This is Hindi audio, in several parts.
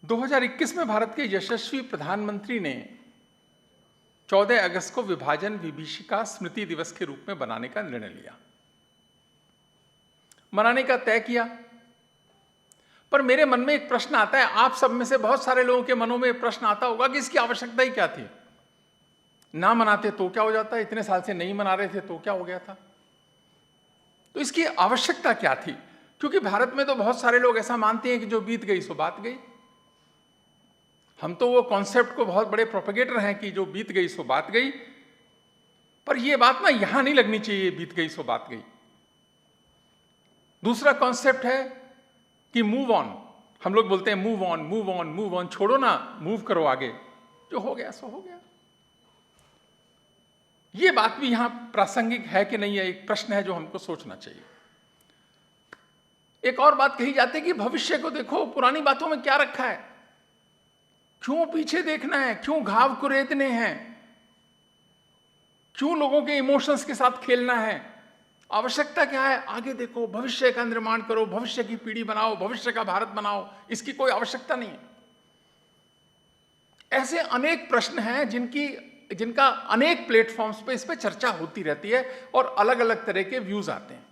2021 में भारत के यशस्वी प्रधानमंत्री ने 14 अगस्त को विभाजन विभीषिका स्मृति दिवस के रूप में बनाने का निर्णय लिया, मनाने का तय किया। पर मेरे मन में एक प्रश्न आता है, आप सब में से बहुत सारे लोगों के मनों में प्रश्न आता होगा कि इसकी आवश्यकता ही क्या थी? ना मनाते तो क्या हो जाता है? इतने साल से नहीं मना रहे थे तो क्या हो गया था? तो इसकी आवश्यकता क्या थी? क्योंकि भारत में तो बहुत सारे लोग ऐसा मानते हैं कि जो बीत गई सो बात गई। हम तो वो कॉन्सेप्ट को बहुत बड़े प्रोपेगेटर हैं कि जो बीत गई सो बात गई, पर ये बात ना यहां नहीं लगनी चाहिए, बीत गई सो बात गई। दूसरा कॉन्सेप्ट है कि मूव ऑन। हम लोग बोलते हैं move on, move on, move on, छोड़ो ना, मूव करो आगे, जो हो गया सो हो गया। ये बात भी यहां प्रासंगिक है कि नहीं है, एक प्रश्न है जो हमको सोचना चाहिए। एक और बात कही जाती है कि भविष्य को देखो, पुरानी बातों में क्या रखा है, क्यों पीछे देखना है, क्यों घाव कुरेदने हैं, क्यों लोगों के इमोशंस के साथ खेलना है? आवश्यकता क्या है? आगे देखो, भविष्य का निर्माण करो, भविष्य की पीढ़ी बनाओ, भविष्य का भारत बनाओ। इसकी कोई आवश्यकता नहीं है। ऐसे अनेक प्रश्न हैं जिनका अनेक प्लेटफॉर्म्स पे इस पे चर्चा होती रहती है और अलग अलग तरह के व्यूज आते हैं।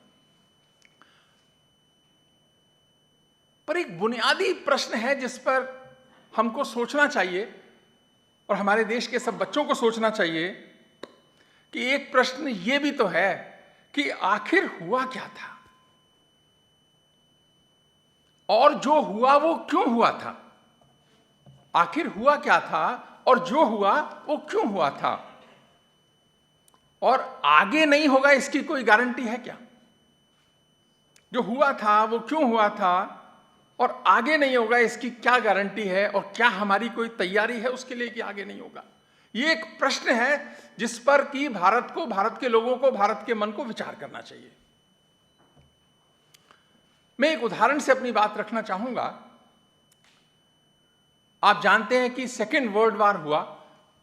पर एक बुनियादी प्रश्न है जिस पर हमको सोचना चाहिए और हमारे देश के सब बच्चों को सोचना चाहिए कि एक प्रश्न ये भी तो है कि आखिर हुआ क्या था, और जो हुआ वो क्यों हुआ था? आखिर हुआ क्या था और जो हुआ वो क्यों हुआ था? और आगे नहीं होगा इसकी कोई गारंटी है क्या? जो हुआ था वो क्यों हुआ था और आगे नहीं होगा इसकी क्या गारंटी है? और क्या हमारी कोई तैयारी है उसके लिए कि आगे नहीं होगा? ये एक प्रश्न है जिस पर कि भारत को, भारत के लोगों को, भारत के मन को विचार करना चाहिए। मैं एक उदाहरण से अपनी बात रखना चाहूंगा। आप जानते हैं कि सेकेंड वर्ल्ड वॉर हुआ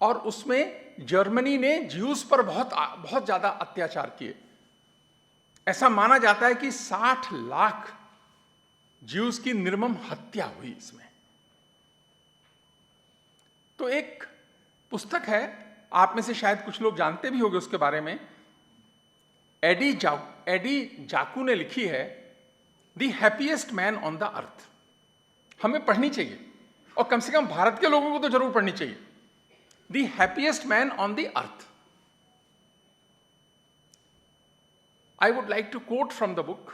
और उसमें जर्मनी ने ज्यूस पर बहुत ज्यादा अत्याचार किए। ऐसा माना जाता है कि 60 लाख ज्यूस की निर्मम हत्या हुई इसमें। तो एक पुस्तक है, आप में से शायद कुछ लोग जानते भी होंगे उसके बारे में, एडी जाकू ने लिखी है, the happiest man on the अर्थ। हमें पढ़नी चाहिए और कम से कम भारत के लोगों को तो जरूर पढ़नी चाहिए। The happiest man on the earth. I would like to quote from the book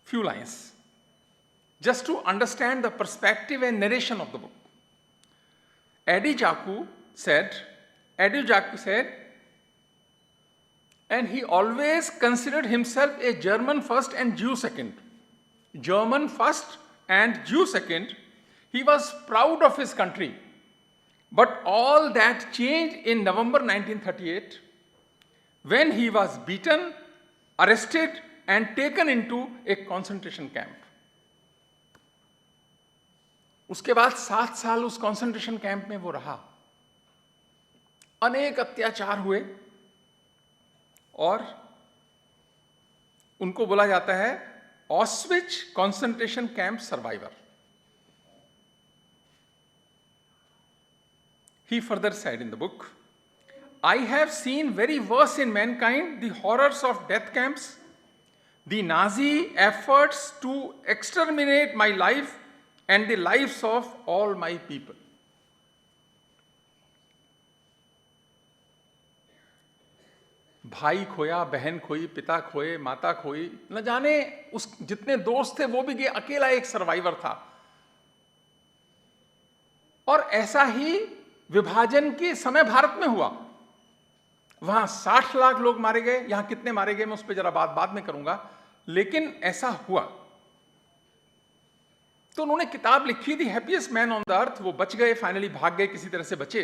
few lines just to understand the perspective and narration of the book. Eddie Jaku said, and he always considered himself a German first and Jew second. German first and Jew second. He was proud of his country. But all that changed in November 1938 when he was beaten, arrested and taken into a concentration camp. उसके बाद 7 साल उस concentration camp में वो रहा। अनेक अत्याचार हुए और उनको बोला जाता है ऑस्विच concentration camp survivor. He further said in the book, I have seen very worse in mankind the horrors of death camps, the Nazi efforts to exterminate my life and the lives of all my people. भाई खोया, बहन खोई, पिता खोए, माता खोई, न जाने उस जितने दोस्त थे वो भी गए, अकेला एक सर्वाइवर था। और ऐसा ही विभाजन के समय भारत में हुआ। वहां 60 लाख लोग मारे गए, यहां कितने मारे गए मैं उस पर जरा बात बाद में करूंगा, लेकिन ऐसा हुआ। तो उन्होंने किताब लिखी थी हैप्पीएस्ट मैन ऑन द अर्थ। वो बच गए, फाइनली भाग गए, किसी तरह से बचे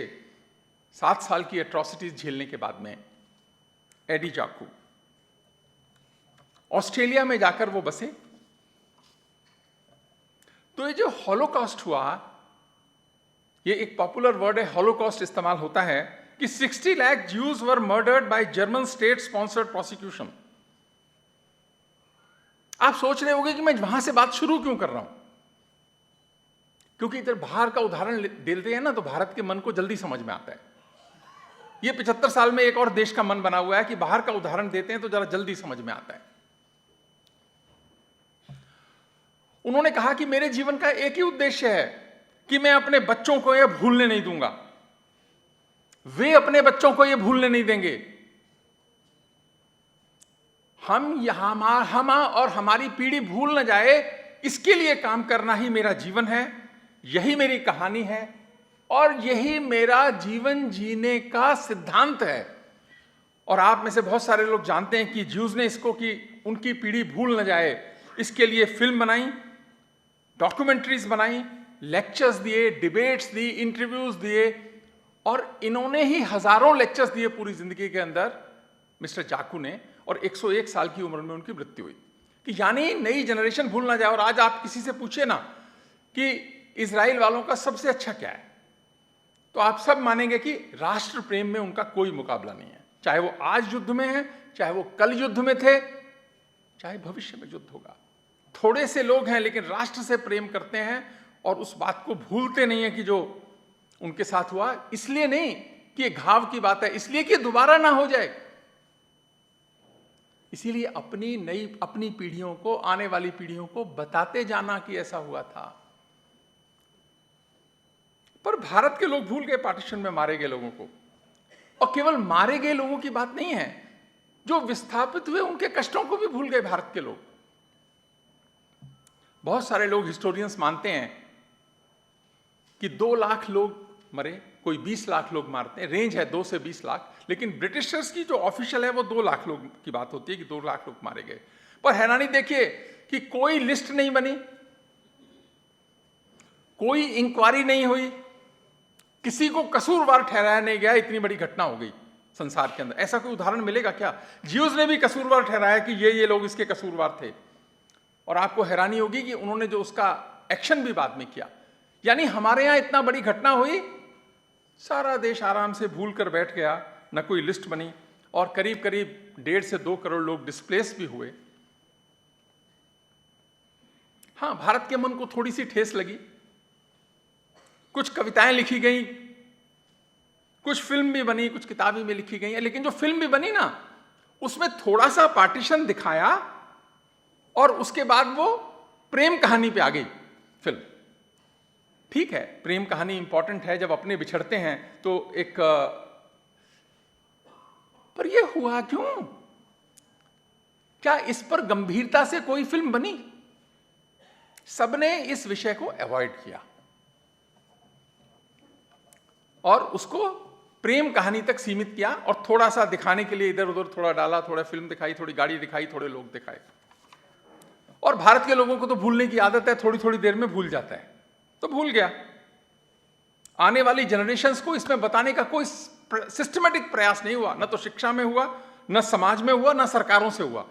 7 साल की एट्रोसिटीज झेलने के बाद में। एडी जाकू ऑस्ट्रेलिया में जाकर वो बसे। तो ये जो हॉलोकॉस्ट हुआ, ये एक पॉपुलर वर्ड है, हॉलोकॉस्ट इस्तेमाल होता है कि 60 lakh Jews were murdered by German state sponsored prosecution. आप सोच रहे होंगे कि मैं वहां से बात शुरू क्यों कर रहा हूं। क्योंकि इधर बाहर का उदाहरण देते हैं ना तो भारत के मन को जल्दी समझ में आता है। ये 75 साल में एक और देश का मन बना हुआ है कि बाहर का उदाहरण देते हैं तो जरा जल्दी समझ में आता है। उन्होंने कहा कि मेरे जीवन का एक ही उद्देश्य है कि मैं अपने बच्चों को यह भूलने नहीं दूंगा, वे अपने बच्चों को यह भूलने नहीं देंगे। हम और हमारी पीढ़ी भूल न जाए, इसके लिए काम करना ही मेरा जीवन है, यही मेरी कहानी है और यही मेरा जीवन जीने का सिद्धांत है। और आप में से बहुत सारे लोग जानते हैं कि ज्यूज ने इसको कि उनकी पीढ़ी भूल न जाए, इसके लिए फिल्म बनाई, डॉक्यूमेंट्रीज बनाई, लेक्चर्स दिए, डिबेट्स दी, इंटरव्यूज दिए और इन्होंने ही हजारों लेक्चर्स दिए पूरी जिंदगी के अंदर, मिस्टर जाकू ने। और 101 साल की उम्र में उनकी मृत्यु हुई। कि यानी नई जनरेशन भूल ना जाए। और आज आप किसी से पूछे ना कि इजराइल वालों का सबसे अच्छा क्या है, तो आप सब मानेंगे कि राष्ट्र प्रेम में उनका कोई मुकाबला नहीं है। चाहे वो आज युद्ध में है, चाहे वो कल युद्ध में थे, चाहे भविष्य में युद्ध होगा। थोड़े से लोग हैं लेकिन राष्ट्र से प्रेम करते हैं और उस बात को भूलते नहीं है कि जो उनके साथ हुआ, इसलिए नहीं कि ये घाव की बात है, इसलिए कि दोबारा ना हो जाए। इसीलिए अपनी पीढ़ियों को, आने वाली पीढ़ियों को बताते जाना कि ऐसा हुआ था। पर भारत के लोग भूल गए पार्टीशन में मारे गए लोगों को। और केवल मारे गए लोगों की बात नहीं है, जो विस्थापित हुए उनके कष्टों को भी भूल गए भारत के लोग। बहुत सारे लोग, हिस्टोरियंस मानते हैं कि 2 लाख लोग मरे, कोई 20 लाख लोग मारते हैं, रेंज है 2 से 20 लाख, लेकिन ब्रिटिशर्स की जो ऑफिशियल है वो 2 लाख लोग की बात होती है कि 2 लाख लोग मारे गए। पर हैरानी देखिए कि कोई लिस्ट नहीं बनी, कोई इंक्वायरी नहीं हुई, किसी को कसूरवार ठहराया नहीं गया। इतनी बड़ी घटना हो गई संसार के अंदर, ऐसा कोई उदाहरण मिलेगा क्या? ज्यूज ने भी कसूरवार ठहराया कि ये लोग इसके कसूरवार थे। और आपको हैरानी होगी कि उन्होंने जो उसका एक्शन भी बाद में किया। यानी हमारे यहां इतना बड़ी घटना हुई, सारा देश आराम से भूल कर बैठ गया, न कोई लिस्ट बनी और करीब करीब 1.5 से 2 करोड़ लोग डिस्प्लेस भी हुए। हां, भारत के मन को थोड़ी सी ठेस लगी, कुछ कविताएं लिखी गई, कुछ फिल्म भी बनी, कुछ किताबें में लिखी गई, लेकिन जो फिल्म भी बनी ना, उसमें थोड़ा सा पार्टीशन दिखाया और उसके बाद वो प्रेम कहानी पे आ गई फिल्म। ठीक है, प्रेम कहानी इंपॉर्टेंट है, जब अपने बिछड़ते हैं तो एक, पर ये हुआ क्यों? क्या इस पर गंभीरता से कोई फिल्म बनी? सबने इस विषय को अवॉइड किया और उसको प्रेम कहानी तक सीमित किया और थोड़ा सा दिखाने के लिए इधर उधर थोड़ा डाला, थोड़ा फिल्म दिखाई, थोड़ी गाड़ी दिखाई, थोड़े लोग दिखाए। और भारत के लोगों को तो भूलने की आदत है, थोड़ी थोड़ी देर में भूल जाता है, तो भूल गया। आने वाली जनरेशंस को इसमें बताने का कोई सिस्टमैटिक प्रयास नहीं हुआ, न तो शिक्षा में हुआ, न समाज में हुआ, न सरकारों से हुआ।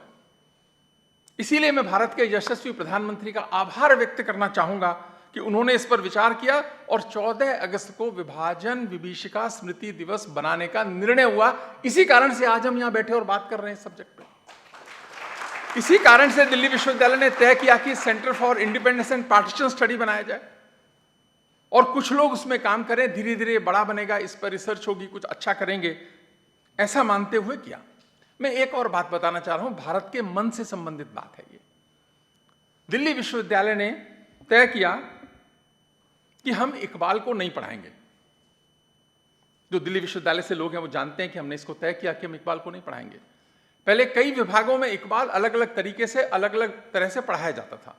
इसीलिए मैं भारत के यशस्वी प्रधानमंत्री का आभार व्यक्त करना चाहूंगा कि उन्होंने इस पर विचार किया और 14 अगस्त को विभाजन विभीषिका स्मृति दिवस बनाने का निर्णय हुआ। इसी कारण से आज हम यहां बैठे और बात कर रहे हैं सब्जेक्ट पे। इसी कारण से दिल्ली विश्वविद्यालय ने तय किया कि centre for independence and partition study बनाया जाए और कुछ लोग उसमें काम करें, धीरे धीरे बड़ा बनेगा, इस पर रिसर्च होगी, कुछ अच्छा करेंगे, ऐसा मानते हुए किया। मैं एक और बात बताना चाह रहा हूं, भारत के मन से संबंधित बात है ये। दिल्ली विश्वविद्यालय ने तय किया कि हम इकबाल को नहीं पढ़ाएंगे। जो दिल्ली विश्वविद्यालय से लोग हैं वो जानते हैं कि हमने इसको तय किया कि हम इकबाल को नहीं पढ़ाएंगे। पहले कई विभागों में इकबाल अलग अलग तरीके से, अलग अलग तरह से पढ़ाया जाता था।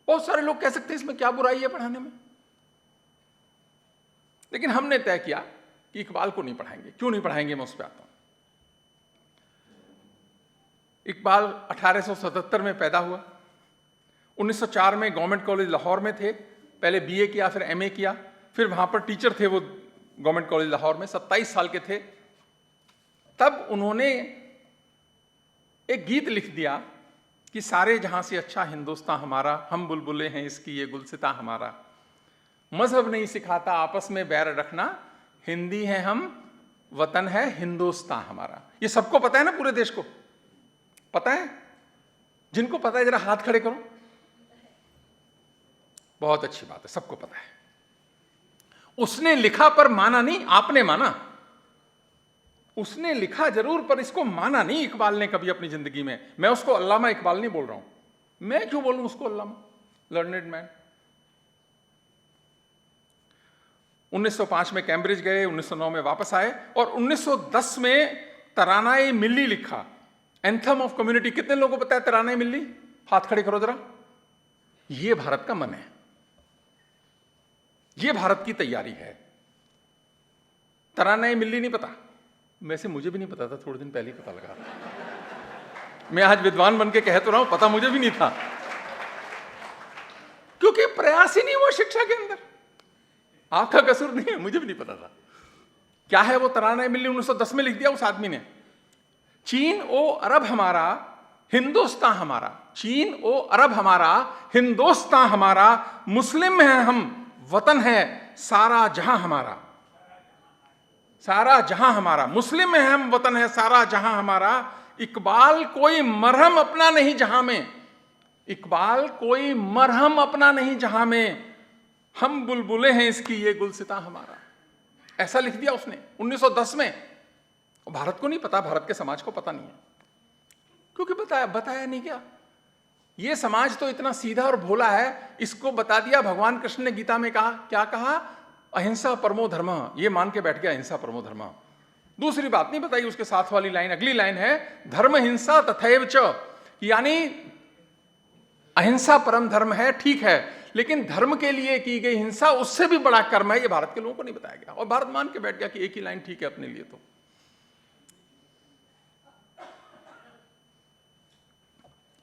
बहुत सारे लोग कह सकते हैं इसमें क्या बुराई है पढ़ाने में, लेकिन हमने तय किया कि इकबाल को नहीं पढ़ाएंगे। क्यों नहीं पढ़ाएंगे, मैं उस पर आता हूं। इकबाल 1877 में पैदा हुआ, 1904 में गवर्नमेंट कॉलेज लाहौर में थे, पहले बीए किया, फिर एमए किया, फिर वहां पर टीचर थे वो गवर्नमेंट कॉलेज लाहौर में, 27 साल के थे। तब उन्होंने एक गीत लिख दिया कि सारे जहां से अच्छा हिंदुस्तान हमारा, हम बुलबुलें हैं इसकी ये गुलसिता हमारा, मजहब नहीं सिखाता आपस में बैर रखना, हिंदी है हम वतन है हिंदुस्तान हमारा। ये सबको पता है ना, पूरे देश को पता है? जिनको पता है जरा हाथ खड़े करो। बहुत अच्छी बात है, सबको पता है। उसने लिखा पर माना नहीं, आपने माना। उसने लिखा जरूर पर इसको माना नहीं इकबाल ने कभी अपनी जिंदगी में। मैं उसको अल्लामा इकबाल नहीं बोल रहा हूं, मैं क्यों बोलूं उसको अल्लामा, लर्नेड मैन। 1905 में कैम्ब्रिज गए, 1909 में वापस आए और 1910 में तरानाए मिल्ली लिखा, एंथम ऑफ कम्युनिटी। कितने लोगों को पता है तरानाए मिल्ली? हाथ खड़े करो जरा। ये भारत का मन है, ये भारत की तैयारी है। तरानाए मिल्ली नहीं पता? वैसे मुझे भी नहीं पता था, थोड़े दिन पहले ही पता लगा। मैं आज विद्वान बन के कह तो रहा हूं, पता मुझे भी नहीं था, क्योंकि प्रयास ही नहीं हुआ शिक्षा के अंदर। आपका कसूर नहीं है, मुझे भी नहीं पता था क्या है वो तरानाए मिल्ली। 1910 में लिख दिया उस आदमी ने। चीन ओ अरब हमारा, हिंदुस्तान हमारा। चीन ओ अरब हमारा, हिंदुस्तान हमारा। मुस्लिम हैं हम, वतन है सारा जहां हमारा। सारा जहां हमारा। मुस्लिम हैं हम, वतन है सारा जहां हमारा। इकबाल कोई मरहम अपना नहीं जहां में, इकबाल कोई मरहम अपना नहीं जहां में। हम बुलबुले हैं इसकी, ये गुलसिता हमारा। ऐसा लिख दिया उसने 1910 में। भारत को नहीं पता, भारत के समाज को पता नहीं है, क्योंकि बताया नहीं क्या। ये समाज तो इतना सीधा और भोला है, इसको बता दिया। भगवान कृष्ण ने गीता में कहा, क्या कहा? अहिंसा परमो धर्म। ये मान के बैठ गया अहिंसा परमो धर्म। दूसरी बात नहीं बताई। उसके साथ वाली लाइन, अगली लाइन है धर्म हिंसा तथैव च, यानी अहिंसा परम धर्म है, ठीक है, लेकिन धर्म के लिए की गई हिंसा उससे भी बड़ा कर्म है। ये भारत के लोगों को नहीं बताया गया, और भारत मान के बैठ गया कि एक ही लाइन ठीक है अपने लिए। तो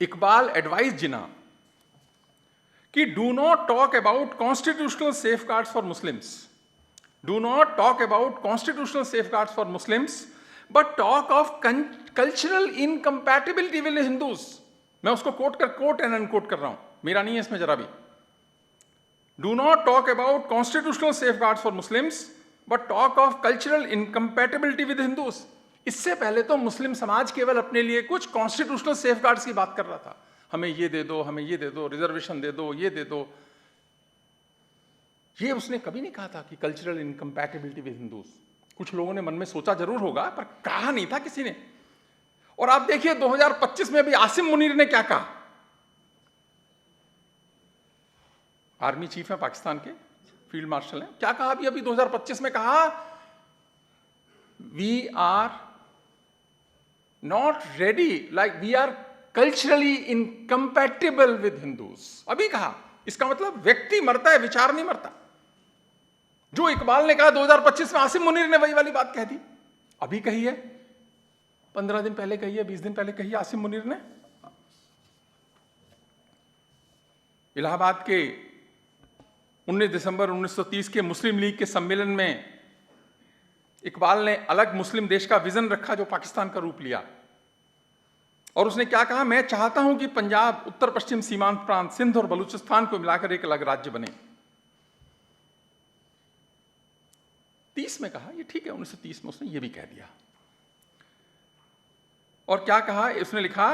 इकबाल एडवाइस जिना कि do not talk about constitutional safeguards for Muslims, do not talk about constitutional safeguards for Muslims, but talk of cultural incompatibility with Hindus. मैं उसको कोट एंड अनकोट कर रहा हूं, मेरा नहीं है इसमें जरा भी। Do not talk about constitutional safeguards for Muslims, but talk of cultural incompatibility with Hindus. इससे पहले तो मुस्लिम समाज केवल अपने लिए कुछ कॉन्स्टिट्यूशनल सेफगार्ड्स की बात कर रहा था, हमें ये दे दो, हमें ये दे दो, रिजर्वेशन दे दो, ये दे दो। ये उसने कभी नहीं कहा था कि कल्चरल इनकम्पैटिबिलिटी विद हिंदूज। कुछ लोगों ने मन में सोचा जरूर होगा, पर कहा नहीं था किसी ने। और आप देखिए 2025 में अभी आसिम मुनीर ने क्या कहा। आर्मी चीफ है पाकिस्तान के, फील्ड मार्शल है, क्या कहा अभी 2025 में? कहा we are not ready, like we are culturally incompatible with Hindus. अभी कहा। इसका मतलब व्यक्ति मरता है, विचार नहीं मरता। जो इकबाल ने कहा 2025 में, आसिम मुनीर ने वही वाली बात कह दी। अभी कही है, 15 दिन पहले कही है, 20 दिन पहले कही है आसिम मुनीर ने। इलाहाबाद के 19 दिसंबर 1930 के मुस्लिम लीग के सम्मेलन में इकबाल ने अलग मुस्लिम देश का विजन रखा जो पाकिस्तान का रूप लिया। और उसने क्या कहा? मैं चाहता हूं कि पंजाब, उत्तर पश्चिम सीमांत प्रांत, सिंध और बलूचिस्तान को मिलाकर एक अलग राज्य बने। 30 में कहा, ये ठीक है, 1930 में उसने ये भी कह दिया। और क्या कहा उसने? लिखा,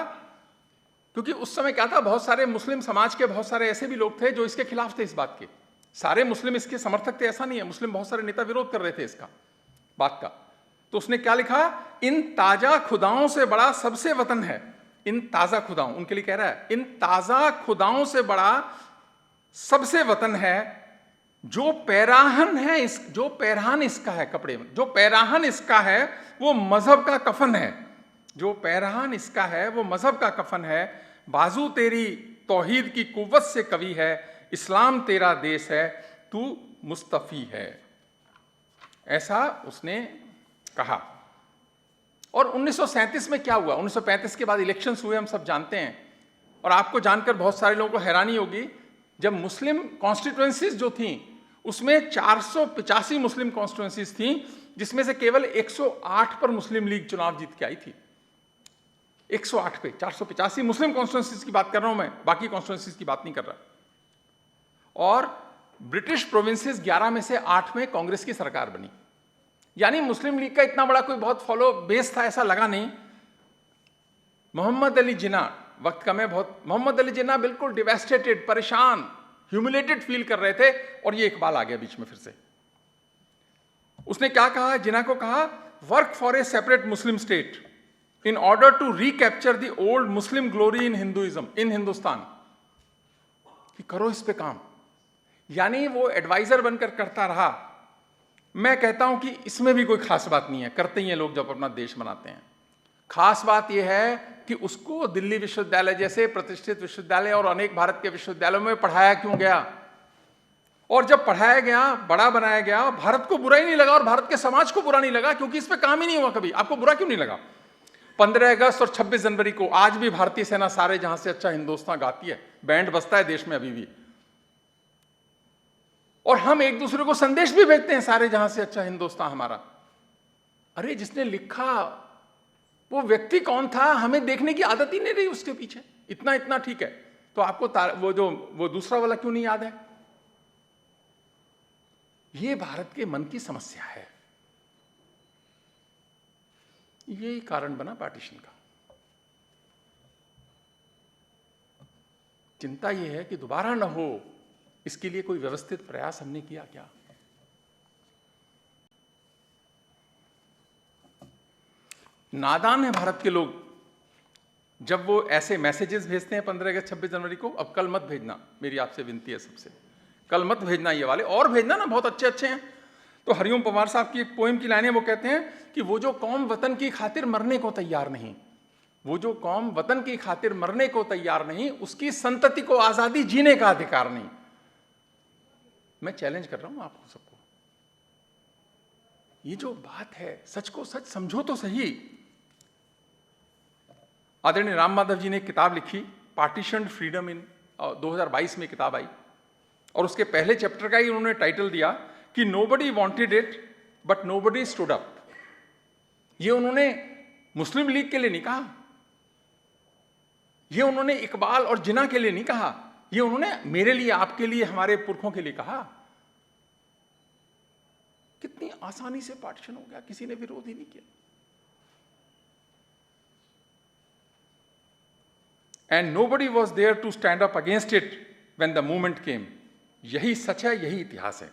क्योंकि उस समय क्या था, बहुत सारे मुस्लिम समाज के बहुत सारे ऐसे भी लोग थे जो इसके खिलाफ थे इस बात के। सारे मुस्लिम इसके समर्थक थे ऐसा नहीं है, मुस्लिम बहुत सारे नेता विरोध कर रहे थे इसका बात का। तो उसने क्या लिखा? इन ताजा खुदाओं से बड़ा सबसे वतन है। इन ताजा खुदाओं, उनके लिए कह रहा है, इन ताजा खुदाओं से बड़ा सबसे वतन है। जो पैराहन है, जो पैराहन इसका है कपड़े में, जो पैराहन इसका है वो मजहब का कफन है। जो पैराहन इसका है वो मजहब का कफन है। बाजू तेरी तौहीद की कुव्वत से कवि है, इस्लाम तेरा देश है, तू मुस्तफी है। ऐसा उसने कहा। और 1937 में क्या हुआ? 1935 के बाद इलेक्शंस हुए, हम सब जानते हैं। और आपको जानकर बहुत सारे लोगों को हैरानी होगी, जब मुस्लिम कॉन्स्टिट्यूएंसीज जो थी उसमें 485 मुस्लिम कॉन्स्टिट्यूएंसीज थी, जिसमें से केवल 108 पर मुस्लिम लीग चुनाव जीत के आई थी। 108 पे 485 मुस्लिम कॉन्स्टिट्यूएंसीज की बात कर रहा हूं मैं, बाकी कॉन्स्टिट्यूएंसीज की बात नहीं कर रहा। और ब्रिटिश प्रोविंसेस 11 में से 8 में कांग्रेस की सरकार बनी। यानी मुस्लिम लीग का इतना बड़ा कोई बहुत फॉलो बेस था ऐसा लगा नहीं। मोहम्मद अली जिन्ना, वक्त कम है बहुत, मोहम्मद अली जिन्ना बिल्कुल डिवेस्टेटेड, परेशान, ह्यूमिलेटेड फील कर रहे थे। और ये इकबाल आ गया बीच में फिर से। उसने क्या कहा, जिन्ना को कहा, work for a separate Muslim state in order to recapture the old Muslim glory in Hinduism in Hindustan, कि करो इस पे काम। यानी वो एडवाइजर बनकर करता रहा। मैं कहता हूं कि इसमें भी कोई खास बात नहीं है, करते ही हैं लोग जब अपना देश बनाते हैं। खास बात यह है कि उसको दिल्ली विश्वविद्यालय जैसे प्रतिष्ठित विश्वविद्यालय और अनेक भारत के विश्वविद्यालयों में पढ़ाया क्यों गया, और जब पढ़ाया गया, बड़ा बनाया गया, भारत को बुरा ही नहीं लगा और भारत के समाज को बुरा नहीं लगा, क्योंकि इस पे काम ही नहीं हुआ कभी। आपको बुरा क्यों नहीं लगा? 15 अगस्त और 26 जनवरी को आज भी भारतीय सेना सारे जहां से अच्छा हिंदुस्तान गाती है, बैंड बजता है देश में अभी भी, और हम एक दूसरे को संदेश भी भेजते हैं, सारे जहां से अच्छा हिंदुस्तान हमारा। अरे जिसने लिखा वो व्यक्ति कौन था, हमें देखने की आदत ही नहीं रही उसके पीछे। इतना इतना ठीक है, तो आपको वो दूसरा वाला क्यों नहीं याद है? ये भारत के मन की समस्या है। यही कारण बना पार्टीशन का। चिंता यह है कि दोबारा न हो, इसके लिए कोई व्यवस्थित प्रयास हमने किया क्या? नादान है भारत के लोग। जब वो ऐसे मैसेजेस भेजते हैं 15 अगस्त 26 जनवरी को, अब कल मत भेजना, मेरी आपसे विनती है सबसे, कल मत भेजना ये वाले, और भेजना ना, बहुत अच्छे अच्छे हैं। तो हरिओम पवार साहब की एक पोएम की लाइनें, वो कहते हैं कि वो जो कौम वतन की खातिर मरने को तैयार नहीं, वो जो कौम वतन की खातिर मरने को तैयार नहीं, उसकी संतति को आजादी जीने का अधिकार नहीं। मैं चैलेंज कर रहा हूं आपको सबको, ये जो बात है, सच को सच समझो तो सही। आदरणीय राम माधव जी ने एक किताब लिखी, पार्टीशन फ्रीडम इन, 2022 में किताब आई, और उसके पहले चैप्टर का ही उन्होंने टाइटल दिया कि nobody wanted it but nobody stood up. ये उन्होंने मुस्लिम लीग के लिए नहीं कहा, ये उन्होंने इकबाल और जिन्ना के लिए नहीं कहा, ये उन्होंने मेरे लिए, आपके लिए, हमारे पुरखों के लिए कहा। कितनी आसानी से पार्टीशन हो गया, किसी ने विरोध ही नहीं किया। And nobody was there to stand up against it when the movement came. यही सच है, यही इतिहास है।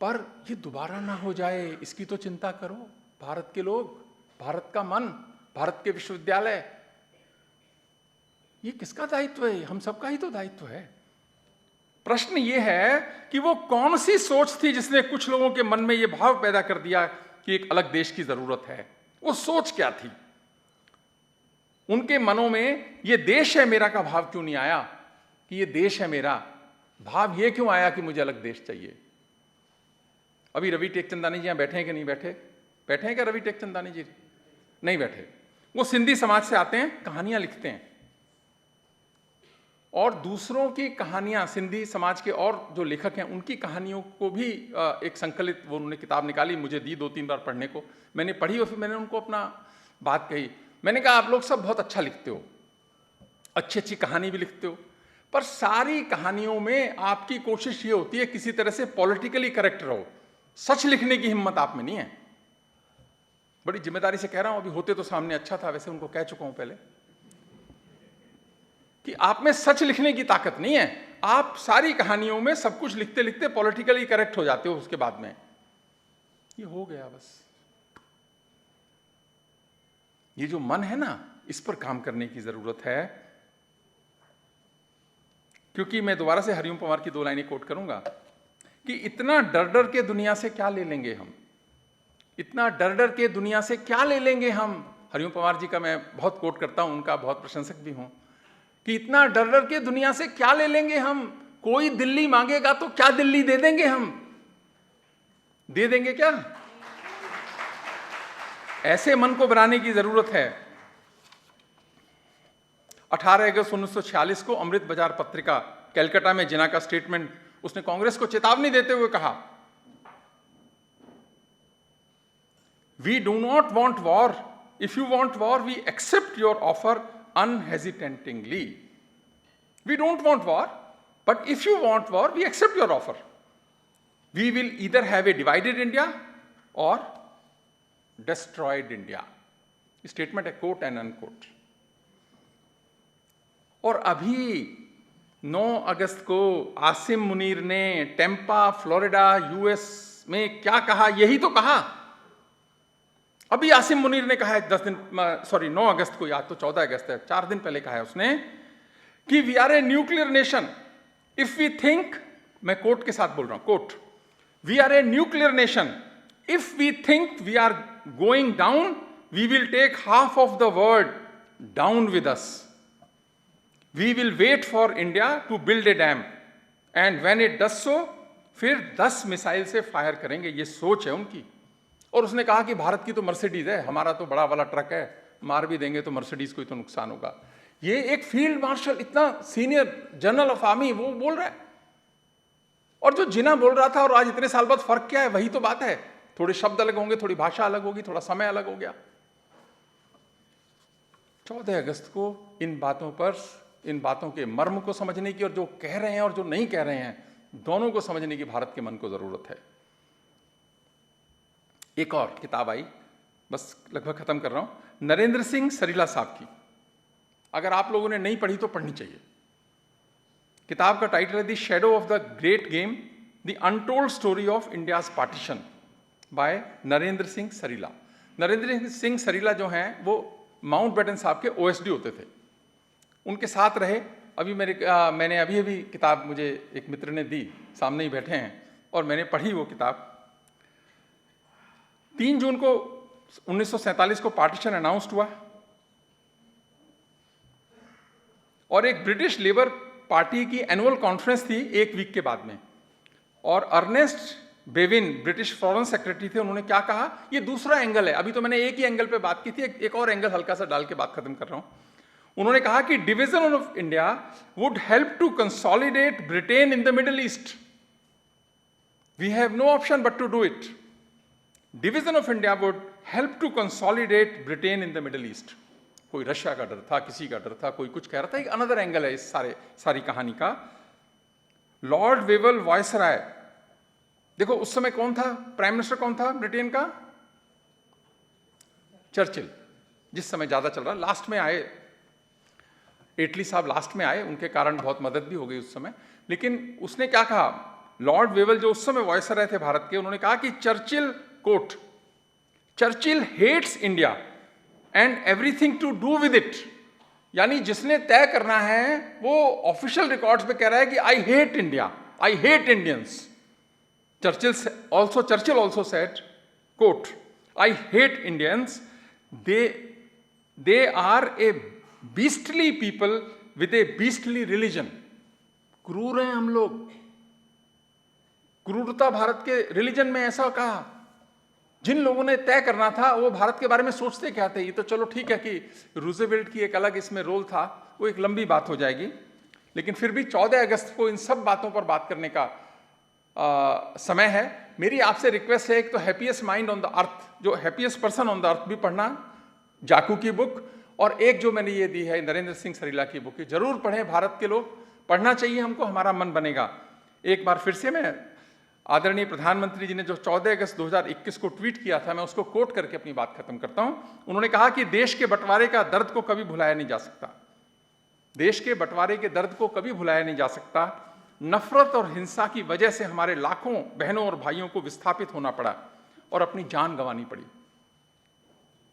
पर ये दोबारा ना हो जाए, इसकी तो चिंता करो। भारत के लोग, भारत का मन, भारत के विश्वविद्यालय, ये किसका दायित्व है? हम सबका ही तो दायित्व है। प्रश्न ये है कि वो कौन सी सोच थी जिसने कुछ लोगों के मन में ये भाव पैदा कर दिया कि एक अलग देश की जरूरत है? वो सोच क्या थी? उनके मनों में ये देश है मेरा का भाव क्यों नहीं आया कि ये देश है मेरा? भाव ये क्यों आया कि मुझे अलग देश चाहिए? अभी रवि टेकचंदानी जी यहां बैठे हैं कि नहीं बैठे? बैठे हैं क्या रवि टेकचंदानी जी? नहीं बैठे। वो सिंधी समाज से आते हैं, कहानियां लिखते हैं, और दूसरों की कहानियां, सिंधी समाज के और जो लेखक हैं उनकी कहानियों को भी एक संकलित वो उन्होंने किताब निकाली, मुझे दी 2-3 बार पढ़ने को। मैंने पढ़ी और फिर मैंने उनको अपना बात कही। मैंने कहा आप लोग सब बहुत अच्छा लिखते हो, अच्छी अच्छी कहानी भी लिखते हो, पर सारी कहानियों में आपकी कोशिश ये होती है किसी तरह से पॉलिटिकली करेक्ट रहो, सच लिखने की हिम्मत आप में नहीं है। बड़ी जिम्मेदारी से कह रहा हूं, अभी होते तो सामने अच्छा था, वैसे उनको कह चुका हूं पहले कि आप में सच लिखने की ताकत नहीं है। आप सारी कहानियों में सब कुछ लिखते लिखते पॉलिटिकली करेक्ट हो जाते हो, उसके बाद में ये हो गया बस। ये जो मन है ना, इस पर काम करने की जरूरत है। क्योंकि मैं दोबारा से हरिओम पवार की 2 लाइनें कोट करूंगा कि इतना डर डर के दुनिया से क्या ले लेंगे हम, इतना डर डर के दुनिया से क्या ले लेंगे हम। हरिओम पवार जी का मैं बहुत कोट करता हूं, उनका बहुत प्रशंसक भी हूं कि इतना डर डर के दुनिया से क्या ले लेंगे हम। कोई दिल्ली मांगेगा तो क्या दिल्ली दे देंगे हम? दे देंगे क्या? ऐसे मन को बनाने की जरूरत है। 18 अगस्त 1946 को अमृत बाजार पत्रिका, कलकत्ता में जिन्ना का स्टेटमेंट, उसने कांग्रेस को चेतावनी देते हुए कहा, we do not want war, if you want war we accept your offer unhesitatingly. We don't want war, but if you want war, we accept your offer. We will either have a divided India or destroyed India. Statement है, quote and unquote. और अभी 9 अगस्त को आसिम मुनीर ने टेम्पा, फ्लोरिडा, यूएस में क्या कहा? यही तो कहा। अभी आसिम मुनीर ने कहा है 9 अगस्त को, याद तो 14 अगस्त है, 4 दिन पहले कहा है उसने कि we are a nuclear nation if we think, मैं कोट के साथ बोल रहा हूं, quote, we are a nuclear nation if we think we are going down we will take half of the world down with us, we will wait for India to build a dam and when it does so, फिर 10 मिसाइल से फायर करेंगे। ये सोच है उनकी। और उसने कहा कि भारत की तो मर्सिडीज है, हमारा तो बड़ा वाला ट्रक है, मार भी देंगे तो मर्सिडीज को ही तो नुकसान होगा। ये एक फील्ड मार्शल, इतना सीनियर जनरल ऑफ आर्मी, वो बोल रहा है। और जो जिना बोल रहा था और आज इतने साल बाद फर्क क्या है? वही तो बात है। थोड़े शब्द अलग होंगे, थोड़ी भाषा अलग होगी, थोड़ा समय अलग हो गया। 14 अगस्त को इन बातों के मर्म को समझने की, और जो कह रहे हैं और जो नहीं कह रहे हैं, दोनों को समझने की भारत के मन को जरूरत है। एक और किताब आई, बस लगभग खत्म कर रहा हूं, नरेंद्र सिंह सरीला साहब की। अगर आप लोगों ने नहीं पढ़ी तो पढ़नी चाहिए। किताब का टाइटल है the shadow of the great game, the untold story of India's partition by Narendra Singh Sarila. Narendra Singh Sarila जो हैं वो माउंटबेटन साहब के ओएसडी होते थे, उनके साथ रहे। अभी मैंने अभी किताब मुझे एक मित्र ने दी, सामने ही बैठे हैं, और मैंने पढ़ी वो किताब। 3 जून को 1947 को पार्टीशन अनाउंस्ड हुआ और एक ब्रिटिश लेबर पार्टी की एनुअल कॉन्फ्रेंस थी 1 वीक के बाद में, और Ernest Bevin British foreign secretary थे। उन्होंने क्या कहा? ये दूसरा एंगल है, अभी तो मैंने एक ही एंगल पे बात की थी, एक और एंगल हल्का सा डाल के बात खत्म कर रहा हूं। उन्होंने कहा कि division of India would help to consolidate Britain in the Middle East, we have no option but to do it. Division of India would help to consolidate Britain in the Middle East. कोई रशिया का डर था, किसी का डर था, कोई कुछ कह रहा था। एक अनदर एंगल है इस सारी कहानी का। लॉर्ड वेवल वायसराय, देखो उस समय कौन था प्राइम मिनिस्टर, कौन था ब्रिटेन का? चर्चिल, जिस समय ज्यादा चल रहा। लास्ट में आए एटली साहब, लास्ट में आए, उनके कारण बहुत मदद भी हो गई उस समय। लेकिन उसने क्या कहा? लॉर्ड वेवल जो उस समय वायसराय थे भारत के, उन्होंने कहा कि Churchill, quote, Churchill hates India and everything to do with it. यानी जिसने तय करना है वो ऑफिशियल रिकॉर्ड्स पे कह रहा है कि I hate India, I hate Indians. Churchill also said, quote, I hate Indians, they are a beastly people with a beastly religion. क्रूर हैं हम लोग, क्रूरता भारत के रिलीजन में, ऐसा कहा। जिन लोगों ने तय करना था वो भारत के बारे में सोचते क्या थे? ये तो चलो ठीक है कि रूजवेल्ट की एक अलग इसमें रोल था, वो एक लंबी बात हो जाएगी। लेकिन फिर भी 14 अगस्त को इन सब बातों पर बात करने का समय है। मेरी आपसे रिक्वेस्ट है, एक तो happiest mind on the earth, जो happiest person on the earth भी पढ़ना, जाकू की बुक, और एक जो मैंने ये दी है नरेंद्र सिंह सरीला की बुक, जरूर पढ़ें। भारत के लोग पढ़ना चाहिए हमको, हमारा मन बनेगा। एक बार फिर से मैं आदरणीय प्रधानमंत्री जी ने जो 14 अगस्त 2021 को ट्वीट किया था, मैं उसको कोट करके अपनी बात खत्म करता हूं। उन्होंने कहा कि देश के बंटवारे का दर्द को कभी भुलाया नहीं जा सकता, देश के बंटवारे के दर्द को कभी भुलाया नहीं जा सकता। नफरत और हिंसा की वजह से हमारे लाखों बहनों और भाइयों को विस्थापित होना पड़ा और अपनी जान गंवानी पड़ी।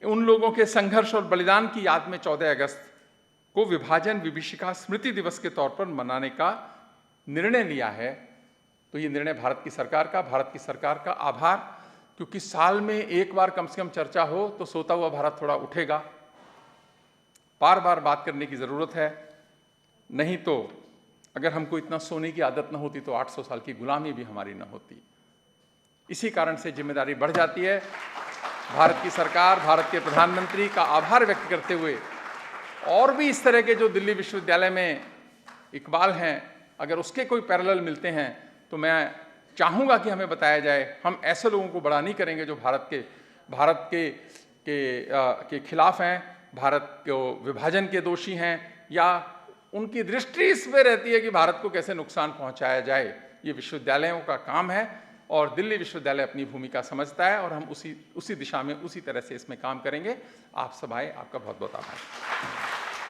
उन लोगों के संघर्ष और बलिदान की याद में 14 अगस्त को विभाजन विभीषिका स्मृति दिवस के तौर पर मनाने का निर्णय लिया है। तो ये निर्णय भारत की सरकार का आभार, क्योंकि साल में एक बार कम से कम चर्चा हो तो सोता हुआ भारत थोड़ा उठेगा। बार बार बात करने की जरूरत है, नहीं तो अगर हमको इतना सोने की आदत न होती तो 800 साल की गुलामी भी हमारी न होती। इसी कारण से जिम्मेदारी बढ़ जाती है। भारत की सरकार, भारत के प्रधानमंत्री का आभार व्यक्त करते हुए, और भी इस तरह के जो दिल्ली विश्वविद्यालय में इकबाल हैं, अगर उसके कोई पैरेलल मिलते हैं तो मैं चाहूँगा कि हमें बताया जाए। हम ऐसे लोगों को बड़ा नहीं करेंगे जो भारत के खिलाफ हैं, भारत को विभाजन के दोषी हैं, या उनकी दृष्टि इसमें रहती है कि भारत को कैसे नुकसान पहुंचाया जाए। ये विश्वविद्यालयों का काम है और दिल्ली विश्वविद्यालय अपनी भूमिका समझता है, और हम उसी दिशा में उसी तरह से इसमें काम करेंगे। आप सब आए, आपका बहुत बहुत आभार।